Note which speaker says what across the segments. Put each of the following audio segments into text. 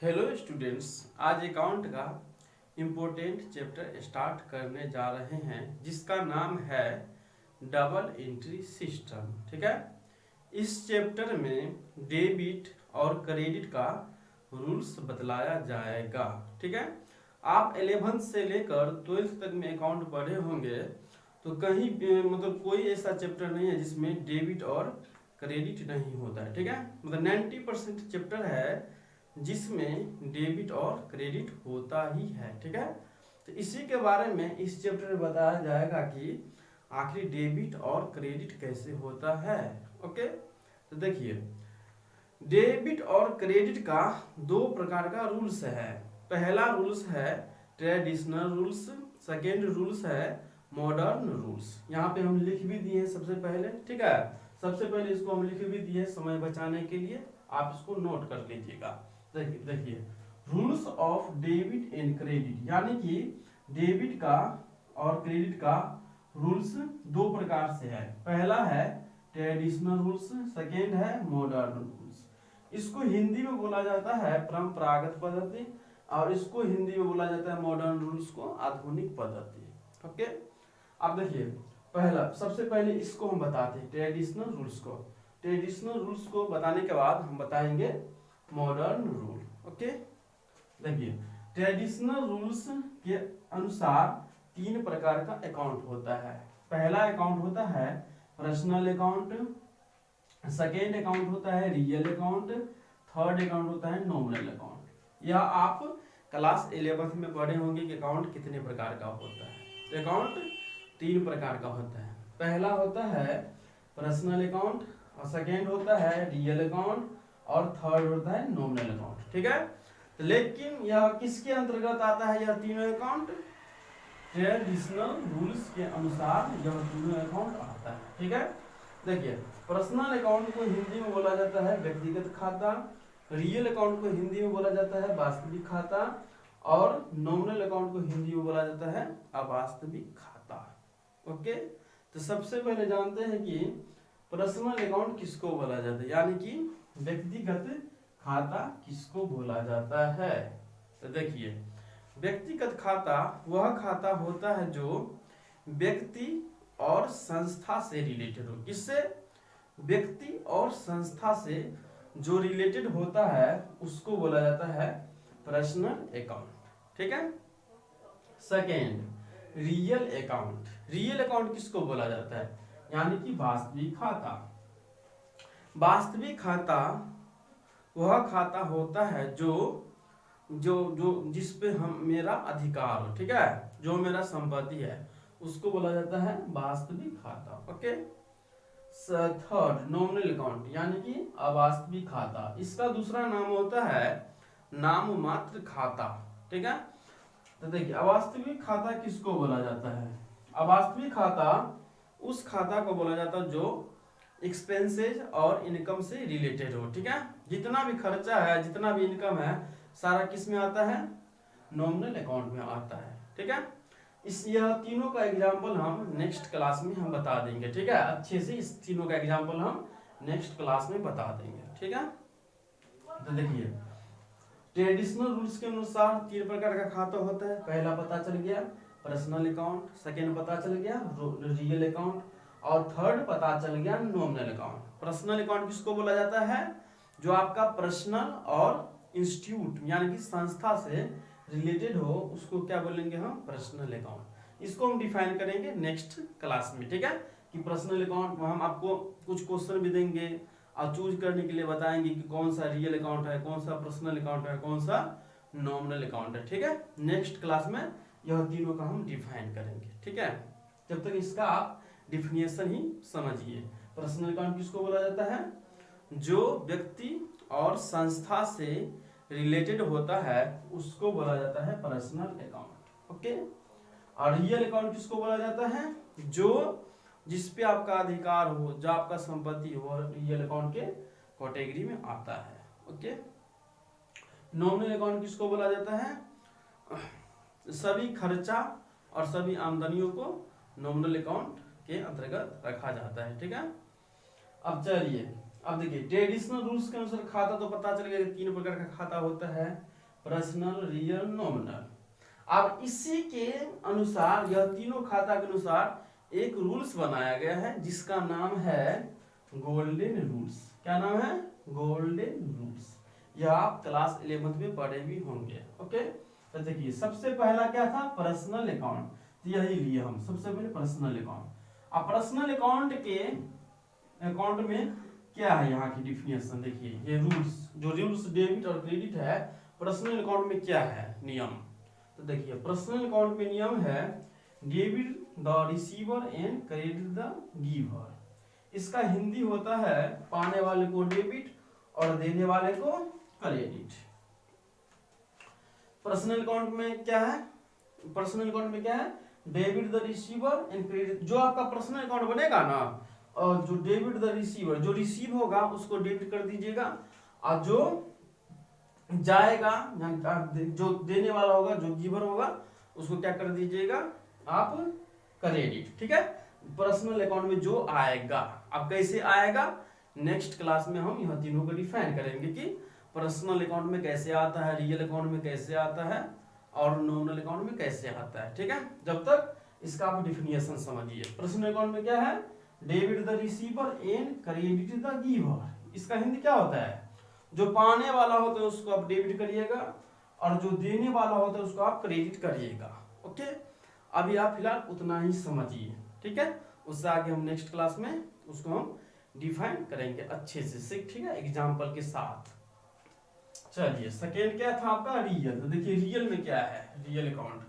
Speaker 1: Hello students, आज account का important chapter start करने जा रहे हैं जिसका नाम है डबल एंट्री सिस्टम। ठीक है, इस चैप्टर में डेबिट और क्रेडिट का रूल्स बतलाया जाएगा। ठीक है, आप 11th से लेकर 12th तक में अकाउंट पढ़े होंगे तो कहीं मतलब कोई ऐसा चैप्टर नहीं है जिसमें डेबिट और क्रेडिट नहीं होता है। ठीक है, मतलब 90% चैप्टर है जिसमें डेबिट और क्रेडिट होता ही है। ठीक है, तो इसी के बारे में इस चैप्टर में बताया जाएगा कि आखिर डेबिट और क्रेडिट कैसे होता है। ओके, तो देखिए, डेबिट और क्रेडिट का दो प्रकार का रूल्स है। पहला रूल्स है ट्रेडिशनल रूल्स, सेकेंड रूल्स है मॉडर्न रूल्स। यहाँ पे हम लिख भी दिए हैं सबसे पहले। ठीक है, सबसे पहले इसको हम लिख भी दिए समय बचाने के लिए, आप इसको नोट कर लीजिएगा। देखिए, rules of debit and credit, यानी कि डेबिट का और क्रेडिट का रूल्स दो प्रकार से है। पहला है ट्रेडिशनल रूल्स, सेकेंड है मॉडर्न रूल्स। इसको हिंदी में बोला जाता है परंपरागत पद्धति और इसको हिंदी में बोला जाता है मॉडर्न रूल्स को आधुनिक पद्धति। ओके, अब देखिए, पहला सबसे पहले इसको हम बताते हैं ट्रेडिशनल रूल्स को। ट्रेडिशनल रूल्स को बताने के बाद हम बताएंगे मॉडर्न रूल। ओके, देखिए, ट्रेडिशनल रूल्स के अनुसार तीन प्रकार का अकाउंट होता है। पहला अकाउंट होता है पर्सनल अकाउंट, सेकेंड अकाउंट होता है रियल अकाउंट, थर्ड अकाउंट होता है नॉमिनल अकाउंट। यह आप क्लास 11th में पढ़े होंगे कि अकाउंट कितने प्रकार का होता है। तो अकाउंट तीन प्रकार का होता है। पहला होता है पर्सनल अकाउंट और सेकेंड होता है रियल अकाउंट और थर्ड होता है नॉमिनल अकाउंट। ठीक है, लेकिन यह किसके अंतर्गत आता है? यह तीनों अकाउंट ट्रेडिशनल रूल्स के अनुसार यह तीनों अकाउंट आता है। ठीक है, देखिए, पर्सनल अकाउंट को हिंदी में बोला जाता है व्यक्तिगत खाता, रियल अकाउंट को हिंदी में बोला जाता है वास्तविक खाता और नॉमिनल अकाउंट को हिंदी में बोला जाता है अवास्तविक खाता। ओके, तो सबसे पहले जानते हैं कि पर्सनल अकाउंट किसको बोला जाता है, यानी कि व्यक्तिगत खाता किसको बोला जाता है। तो देखिए, व्यक्तिगत खाता वह खाता होता है जो व्यक्ति और संस्था से रिलेटेड हो। किससे? व्यक्ति और संस्था से जो रिलेटेड होता है उसको बोला जाता है पर्सनल अकाउंट। ठीक है, second real account. Real account किसको बोला जाता है? यानी कि वास्तविक खाता। वास्तविक खाता वह खाता होता है जो जो जो जिस पे हम मेरा अधिकार हो। ठीक है, जो मेरा संपत्ति है उसको बोला जाता है वास्तविक खाता। ओके, थर्ड नॉमिनल अकाउंट, यानी कि अवास्तविक खाता। इसका दूसरा नाम होता है नाम मात्र खाता। ठीक है, तो देखिए, अवास्तविक खाता किसको बोला जाता है? अवास्तविक खाता उस खाता को बोला जाता है जो एक्सपेंसेज और इनकम से रिलेटेड हो। ठीक है, जितना भी खर्चा है, जितना भी इनकम है, सारा किस में आता है? नॉमिनल अकाउंट में आता है। ठीक है, इस यह तीनों का एग्जांपल हम नेक्स्ट क्लास में हम बता देंगे। ठीक है, अच्छे से इस तीनों का एग्जांपल हम नेक्स्ट क्लास में बता देंगे। ठीक है, तो देखिए, ट्रेडिशनल रूल्स के अनुसार तीन प्रकार का खाता होता है। पहला पता चल गया पर्सनल अकाउंट, सेकेंड पता चल गया रियल अकाउंट और थर्ड पता चल गया नॉमिनल अकाउंट। पर्सनल अकाउंट किसको बोला जाता है? जो आपका पर्सनल और इंस्टीट्यूट यानी कि संस्था से रिलेटेड हो उसको क्या बोलेंगे हम? Personal account. इसको हम डिफाइन करेंगे नेक्स्ट क्लास में। ठीक है, कि पर्सनल अकाउंट हम आपको कुछ क्वेश्चन भी देंगे और चूज करने के लिए बताएंगे कि कौन सा रियल अकाउंट है, कौन सा पर्सनल अकाउंट है, कौन सा नॉमिनल अकाउंट है। ठीक है, नेक्स्ट क्लास में यह तीनों का हम डिफाइन करेंगे। ठीक है, जब तक इसका आप डिफिनेशन ही समझिए। पर्सनल अकाउंट किसको बोला जाता है? जो व्यक्ति और संस्था से रिलेटेड होता है उसको बोला जाता है पर्सनल अकाउंट। ओके, और रियल अकाउंट किसको बोला जाता है? जो जिस पे आपका अधिकार हो, जो आपका संपत्ति हो, रियल अकाउंट के कैटेगरी में आता है। ओके, नॉमिनल अकाउंट किसको बोला जाता है? सभी खर्चा और सभी आमदनियों को नॉमिनल अकाउंट के अंतर्गत रखा जाता है। ठीक है, अब चलिए, अब देखिए, ट्रेडिशनल रूल्स के अनुसार खाता तो पता चल गया कि तीन प्रकार का खाता होता है। Personal, real, nominal. अब इसी के अनुसार यह तीनों खाता के अनुसार एक रूल्स बनाया गया है जिसका नाम है गोल्डन रूल्स। क्या नाम है? Golden rules. यह आप क्लास 11th में पढ़े भी होंगे। ओके, तो देखिए सबसे पहला क्या था? Personal account. तो यही लिए हम सबसे पहले पर्सनल अकाउंट। अब पर्सनल अकाउंट में क्या है यहाँ की डिफिनेशन देखिए, ये रूल्स, जो रूल्स डेबिट और क्रेडिट है पर्सनल अकाउंट में क्या है नियम। तो देखिए पर्सनल अकाउंट में नियम है debit the receiver and credit the giver. इसका हिंदी होता है पाने वाले को डेबिट और देने वाले को क्रेडिट। पर्सनल अकाउंट में क्या है? पर्सनल अकाउंट में क्या है? Debit the receiver and credit. जो आपका पर्सनल अकाउंट बनेगा ना, और जो डेबिट द रिसीवर, जो रिसीव होगा उसको डेबिट कर दीजिएगा, और जो जाएगा, जो देने वाला होगा, जो गिवर होगा, उसको क्या कर दीजिएगा आप? क्रेडिट। ठीक है, पर्सनल अकाउंट में जो आएगा। अब कैसे आएगा? नेक्स्ट क्लास में हम यह तीनों को डिफाइन करेंगे कि पर्सनल अकाउंट में कैसे आता है, रियल अकाउंट में कैसे आता है, और नॉमिनल अकाउंट में कैसे आता है। ठीक है, जब तक इसका आप डिफिनेशन समझिए। पर्सनल अकाउंट में क्या है? Debit the receiver and credit the giver. इसका हिंदी क्या होता है? जो पाने वाला होता है उसको आप डेबिट करिएगा, और जो देने वाला होता है उसको आप क्रेडिट करिएगा। ओके, अभी आप फिलहाल उतना ही समझिए। ठीक है, उससे आगे हम नेक्स्ट क्लास में उसको हम डिफाइन करेंगे अच्छे से। ठीक है, एग्जाम्पल के साथ। चलिए, सेकेंड क्या था आपका? रियल। तो देखिए रियल में क्या है? Real account,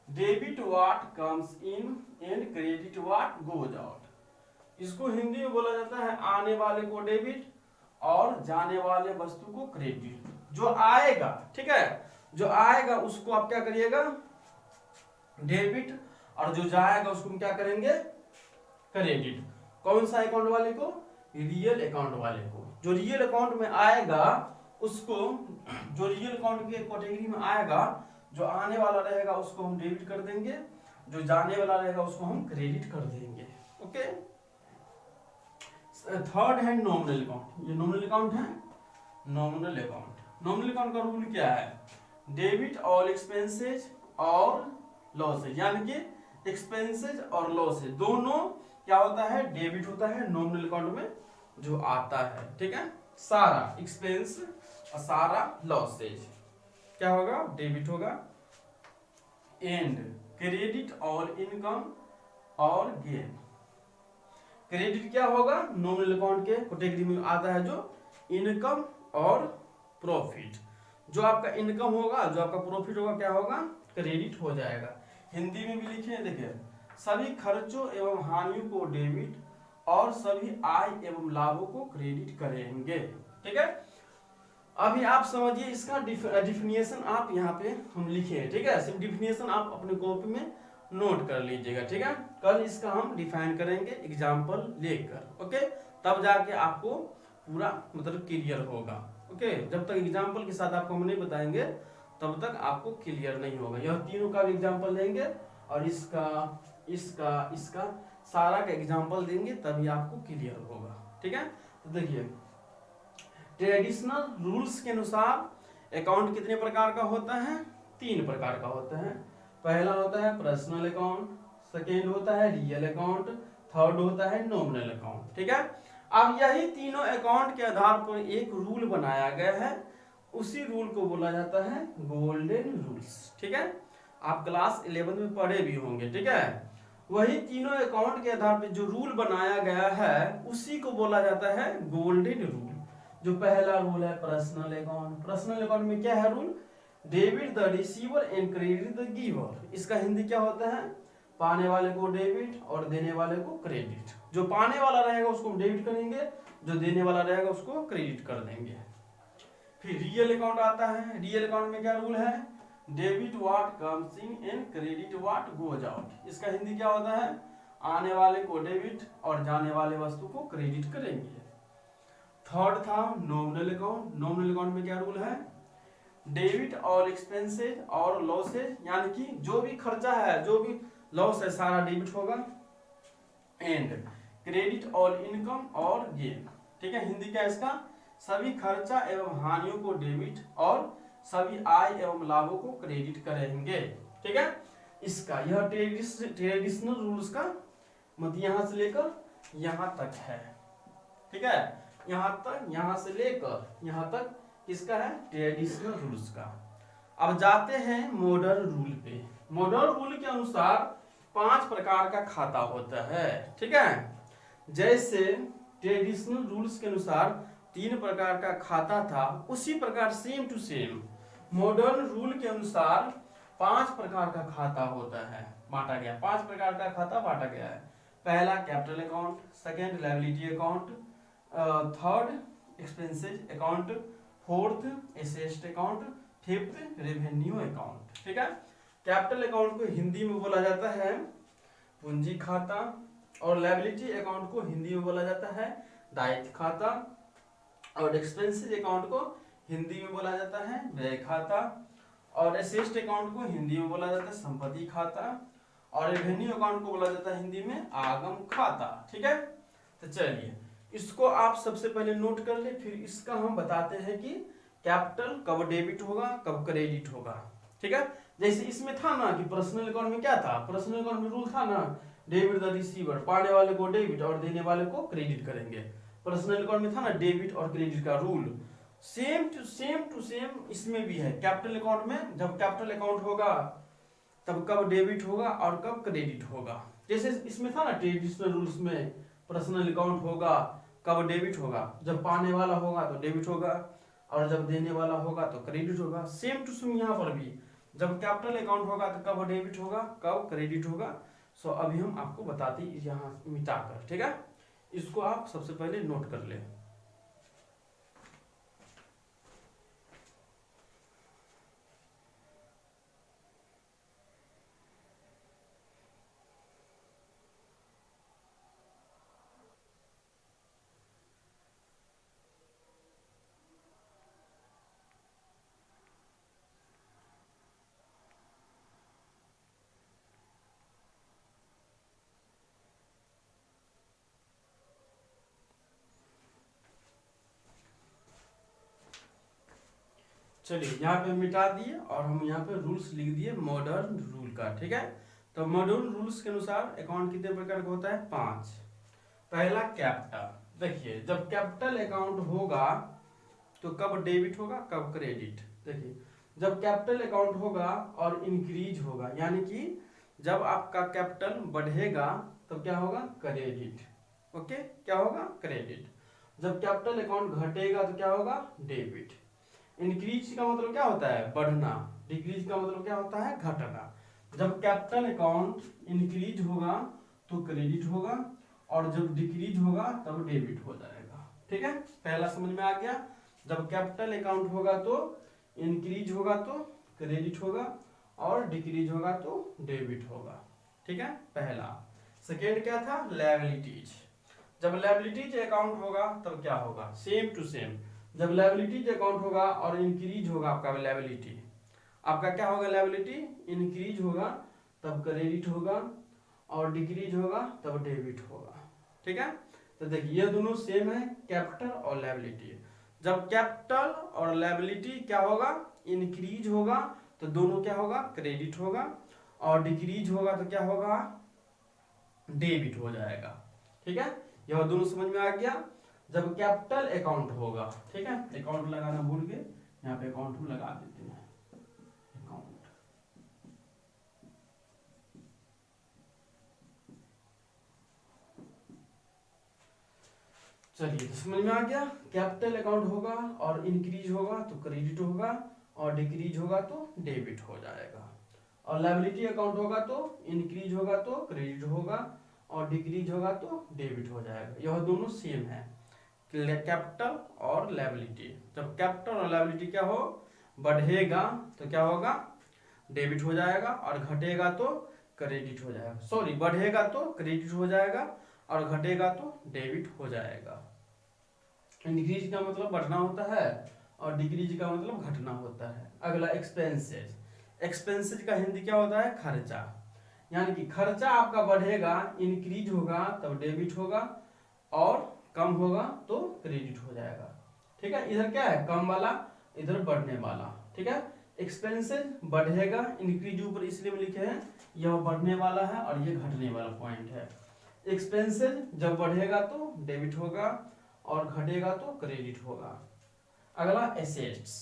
Speaker 1: debit what comes in and credit what goes out. इसको हिंदी में बोला जाता है आने वाले को डेबिट और जाने वाले वस्तु को क्रेडिट। जो आएगा, ठीक है, जो आएगा उसको आप क्या करिएगा? डेबिट, और जो जाएगा उसको हम क्या करेंगे? क्रेडिट। कौन सा अकाउंट वाले को? रियल अकाउंट वाले को। जो रियल अकाउंट में आएगा उसको, जो रियल अकाउंट के कैटेगरी में आएगा, जो आने वाला रहेगा उसको हम डेबिट कर देंगे, जो जाने वाला रहेगा उसको हम क्रेडिट कर देंगे। ओके, थर्ड है नॉमिनल अकाउंट। ये नॉमिनल अकाउंट है। नॉमिनल अकाउंट का रूल क्या है? डेबिट ऑल एक्सपेंसेज और लॉसेज, यानी कि एक्सपेंसेज और लॉसेज दोनों क्या होता है? डेबिट होता है नॉमिनल अकाउंट में जो आता है। ठीक है, सारा एक्सपेंस और सारा लॉसेज क्या होगा? डेबिट होगा। एंड क्रेडिट ऑल इनकम और गेन। क्रेडिट क्या होगा? नॉमिनल अकाउंट के कैटेगरी में आता है जो इनकम और प्रॉफिट। जो आपका इनकम होगा, जो आपका प्रॉफिट होगा, क्या होगा? क्रेडिट हो जाएगा। हिंदी में भी लिखे हैं, देखिए, सभी खर्चों एवं हानियों को डेबिट और सभी आय एवं लाभों को क्रेडिट करेंगे। ठीक है, अभी आप समझिए इसका डिफिनेशन आप यहाँ पे हम लिखे हैं। ठीक है, सिर्फ डिफिनेशन आप अपने कॉपी में नोट कर लीजिएगा। ठीक है, कल इसका हम डिफाइन करेंगे एग्जाम्पल लेकर। ओके, तब जाके आपको पूरा मतलब क्लियर होगा। ओके, जब तक एग्जाम्पल के साथ आपको हम नहीं बताएंगे तब तक आपको क्लियर नहीं होगा। यह तीनों का एग्जाम्पल देंगे और इसका इसका इसका सारा का एग्जाम्पल देंगे, तभी आपको क्लियर होगा। ठीक है, तो देखिए ट्रेडिशनल रूल्स के अनुसार अकाउंट कितने प्रकार का होता है? 3 प्रकार का होता है। पहला होता है पर्सनल अकाउंट, सेकेंड होता है रियल अकाउंट, थर्ड होता है नॉमिनल अकाउंट। ठीक है, अब यही तीनों अकाउंट के आधार पर एक रूल बनाया गया है, उसी रूल को बोला जाता है गोल्डन रूल्स। ठीक है, आप क्लास 11 में पढ़े भी होंगे। ठीक है, वही तीनों अकाउंट के आधार पर जो रूल बनाया गया है उसी को बोला जाता है गोल्डन रूल। जो पहला रूल है पर्सनल अकाउंट। पर्सनल अकाउंट में क्या है rule? Debit the receiver and credit the giver. इसका हिंदी क्या होता है? पाने वाले को डेबिट और देने वाले को क्रेडिट। जो पाने वाला रहेगा उसको हम डेबिट करेंगे, जो देने वाला रहेगा उसको क्रेडिट कर देंगे। फिर रियल अकाउंट आता है। रियल अकाउंट में क्या रूल है? Debit what comes in and credit what goes out. इसका हिंदी क्या होता है? आने वाले को डेबिट और जाने वाले वस्तु को क्रेडिट करेंगे। थर्ड था नॉमिनल अकाउंट। नॉमिनल अकाउंट में क्या रूल है? डेबिट और एक्सपेंसेज और लॉसेज, यानी कि जो भी खर्चा है, जो भी लॉस है, सारा डेबिट होगा। एंड क्रेडिट और इनकम और गेन। ठीक है, हिंदी क्या है इसका? सभी खर्चा एवं हानियों को डेबिट और सभी आय एवं लाभों को क्रेडिट करेंगे। ठीक है, इसका यह ट्रेडिशनल रूल्स का मतलब यहाँ से लेकर यहाँ तक है। ठीक है, यहाँ से लेकर यहाँ तक किसका है, ट्रेडिशनल रूल्स का। अब जाते हैं मॉडर्न रूल पे। मॉडर्न रूल के अनुसार 5 प्रकार का खाता होता है। ठीक है, जैसे ट्रेडिशनल रूल्स के अनुसार 3 प्रकार का खाता था, उसी प्रकार same to same modern rule के अनुसार 5 प्रकार का खाता होता है, बांटा गया। 5 प्रकार का खाता बांटा गया है। पहला capital account, second liability account, third expenses account, fourth asset account, fifth revenue account. ठीक है, कैपिटल अकाउंट को हिंदी में बोला जाता है पूंजी खाता, और लायबिलिटी अकाउंट को हिंदी में बोला जाता है दायित्व खाता, और एक्सपेंसेस अकाउंट को हिंदी में बोला जाता है व्यय खाता, और एसेट अकाउंट को हिंदी में बोला जाता है संपत्ति खाता, और रेवेन्यू अकाउंट को बोला जाता है हिंदी में आगम खाता। ठीक है, तो चलिए इसको आप सबसे पहले नोट कर ले, फिर इसका हम बताते हैं कि कैपिटल कब डेबिट होगा कब क्रेडिट होगा। ठीक है, जैसे इसमें था ना कि पर्सनल अकाउंट में क्या था, पर्सनल अकाउंट में रूल था ना डेबिट द रिसीवर, पाने वाले को डेबिट और देने वाले को क्रेडिट करेंगे। पर्सनल अकाउंट में था ना डेबिट और क्रेडिट का रूल, सेम टू सेम इसमें भी है। कैपिटल अकाउंट में जब कैपिटल अकाउंट होगा तब कब डेबिट होगा और कब क्रेडिट होगा। जैसे इसमें था ना ट्रेडिशनल रूल्स में पर्सनल अकाउंट होगा कब डेबिट होगा, जब पाने वाला होगा तो डेबिट होगा, और जब देने वाला होगा तो क्रेडिट होगा। सेम टू सेम यहाँ पर भी जब कैपिटल अकाउंट होगा तो कब डेबिट होगा कब क्रेडिट होगा। सो अभी हम आपको बताते हैं यहाँ मिटाकर। ठीक है, इसको आप सबसे पहले नोट कर ले। चलिए यहाँ पे मिटा दिए और हम यहाँ पे रूल्स लिख दिए मॉडर्न रूल का। ठीक है, तो मॉडर्न रूल्स के अनुसार अकाउंट कितने प्रकार का होता है, 5। पहला कैपिटल। देखिए जब कैपिटल अकाउंट होगा तो कब डेबिट होगा कब क्रेडिट। देखिए जब कैपिटल अकाउंट होगा और इंक्रीज होगा, यानी कि जब आपका कैपिटल बढ़ेगा तो क्या होगा, क्रेडिट। ओके, क्या होगा, क्रेडिट। जब कैपिटल अकाउंट घटेगा तो क्या होगा, डेबिट। इंक्रीज का मतलब क्या होता है, बढ़ना। डिक्रीज का मतलब क्या होता है, घटना। जब कैपिटल अकाउंट इंक्रीज होगा तो क्रेडिट होगा, और जब डिक्रीज होगा तब डेबिट हो जाएगा। ठीक है, पहला समझ में आ गया। जब कैपिटल अकाउंट होगा तो इंक्रीज होगा तो क्रेडिट होगा, और डिक्रीज होगा तो डेबिट होगा। ठीक है, पहला। सेकेंड क्या था, लायबिलिटीज। जब लायबिलिटीज अकाउंट होगा तब क्या होगा, सेम टू सेम। जब लायबिलिटीज अकाउंट होगा और इंक्रीज होगा आपका लायबिलिटी, आपका क्या होगा, लायबिलिटी इंक्रीज होगा तब क्रेडिट होगा, और डिक्रीज होगा तब डेबिट होगा। ठीक है, तो देखिए ये दोनों सेम है, कैपिटल और लायबिलिटी। जब कैपिटल और लायबिलिटी क्या होगा, इंक्रीज होगा तो दोनों क्या होगा, क्रेडिट होगा, और डिक्रीज होगा तो क्या होगा, डेबिट हो जाएगा। ठीक है, यह दोनों समझ में आ गया। जब कैपिटल अकाउंट होगा, ठीक है, अकाउंट लगाना भूल गए, यहाँ पे अकाउंट हम लगा देते हैं, अकाउंट। चलिए तो समझ में आ गया, कैपिटल अकाउंट होगा और इंक्रीज होगा तो क्रेडिट होगा, और डिक्रीज होगा तो डेबिट हो जाएगा। और लायबिलिटी अकाउंट होगा तो इंक्रीज होगा तो क्रेडिट होगा, और डिक्रीज होगा तो डेबिट हो जाएगा। यह दोनों सेम है, कैपिटल और लायबिलिटी। जब कैपिटल और लायबिलिटी क्या हो, बढ़ेगा तो क्या होगा, डेबिट हो जाएगा, और घटेगा तो क्रेडिट हो जाएगा। सॉरी, बढ़ेगा तो क्रेडिट हो जाएगा, और घटेगा तो डेबिट हो जाएगा। इंक्रीज का मतलब बढ़ना होता है, और डिक्रीज का मतलब घटना होता है। अगला एक्सपेंसेस। एक्सपेंसेस का हिंदी क्या होता है, खर्चा। यानी कि खर्चा आपका बढ़ेगा, इंक्रीज होगा तब डेबिट होगा, और कम होगा तो क्रेडिट हो जाएगा। ठीक है, इधर क्या है, कम वाला, इधर बढ़ने वाला। ठीक है। एक्सपेंसेस बढ़ेगा, इंक्रीज ऊपर इसलिए में लिखे हैं, यह बढ़ने वाला है और ये घटने वाला पॉइंट है। एक्सपेंसेस जब बढ़ेगा तो डेबिट होगा और घटेगा तो क्रेडिट होगा। अगला एसेट्स,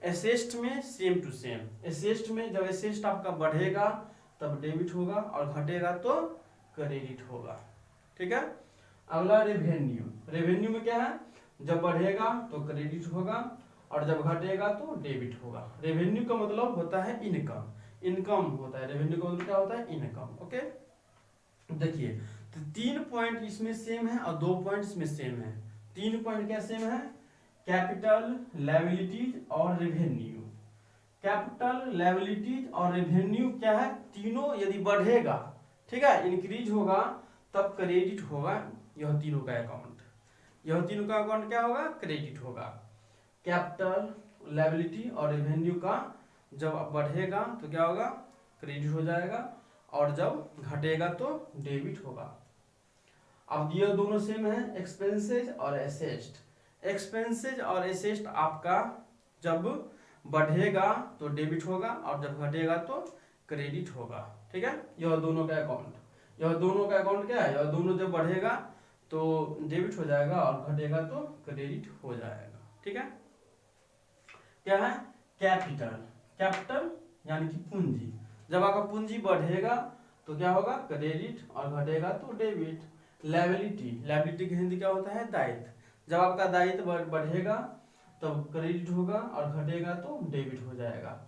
Speaker 1: एसेट में सेम टू सेम, एसेट में जब एसेट आपका बढ़ेगा तब डेबिट होगा और घटेगा तो क्रेडिट होगा, ठीक है। अगला रेवेन्यू, रेवेन्यू में क्या है, जब बढ़ेगा तो क्रेडिट होगा और जब घटेगा तो डेबिट होगा। रेवेन्यू का मतलब होता है इनकम, इनकम होता है, रेवेन्यू का मतलब क्या होता है, इनकम। ओके, देखिए तो 3 पॉइंट इसमें सेम है और 2 पॉइंट इसमें सेम है। 3 पॉइंट क्या सेम है, कैपिटल, लायबिलिटीज और रेवेन्यू। कैपिटल, लायबिलिटीज और रेवेन्यू क्या है, तीनों यदि बढ़ेगा, ठीक है, इंक्रीज होगा तब क्रेडिट होगा। यह तीनों का अकाउंट, यह तीनों का अकाउंट क्या होगा, क्रेडिट होगा। कैपिटल, लायबिलिटी और रेवेन्यू का जब बढ़ेगा तो क्या होगा, क्रेडिट हो जाएगा और जब घटेगा तो डेबिट होगा। अब ये दोनों सेम है, एक्सपेंसेज और एसेट। एक्सपेंसेज और एसेट आपका जब बढ़ेगा तो डेबिट होगा और जब घटेगा तो क्रेडिट होगा, ठीक है। यह दोनों का अकाउंट, यह दोनों का अकाउंट क्या है, यह दोनों जब बढ़ेगा तो डेबिट हो जाएगा और घटेगा तो क्रेडिट हो जाएगा, ठीक है। क्या है, कैपिटल, कैपिटल यानी कि पूंजी, जब आपका पूंजी बढ़ेगा तो क्या होगा, क्रेडिट और घटेगा तो डेबिट। लायबिलिटी, लायबिलिटी की हिंदी क्या होता है, दायित्व, जब आपका दायित्व बढ़ेगा तब क्रेडिट होगा और घटेगा तो डेबिट हो जाएगा।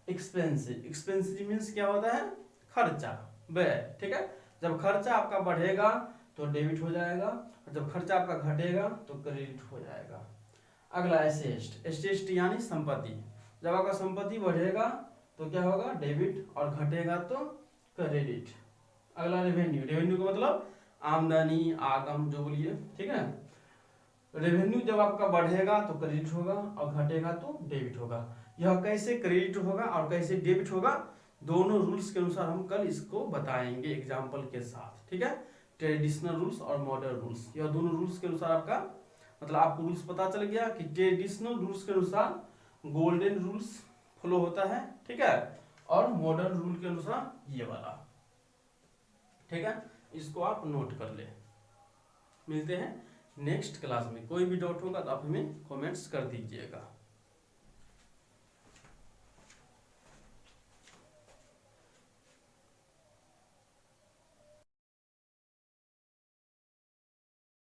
Speaker 1: एक्सपेंसिव, एक्सपेंसिव मीन्स क्या होता है, खर्चा, व्यय, ठीक है। जब खर्चा आपका बढ़ेगा तो डेबिट हो जाएगा और जब खर्चा आपका घटेगा तो क्रेडिट हो जाएगा। अगला एसेट, एसेट यानी संपत्ति, जब आपका संपत्ति बढ़ेगा तो क्या होगा, डेबिट और घटेगा तो क्रेडिट। अगला रेवेन्यू, रेवेन्यू का मतलब आमदनी, आगम जो बोलिए, ठीक है। रेवेन्यू जब आपका बढ़ेगा तो क्रेडिट होगा और घटेगा तो डेबिट होगा। यह कैसे क्रेडिट होगा और कैसे डेबिट होगा, दोनों रूल्स के अनुसार हम कल इसको बताएंगे एग्जाम्पल के साथ, ठीक है। ट्रेडिशनल रूल्स और मॉडर्न रूल्स, यह दोनों रूल्स के अनुसार आपका मतलब आपको रूल्स पता चल गया कि ट्रेडिशनल रूल्स के अनुसार गोल्डन रूल्स फॉलो होता है, ठीक है, और मॉडर्न रूल के अनुसार ये वाला, ठीक है। इसको आप नोट कर ले। मिलते हैं नेक्स्ट क्लास में, कोई भी डाउट होगा तो आप हमें कमेंट्स कर दीजिएगा।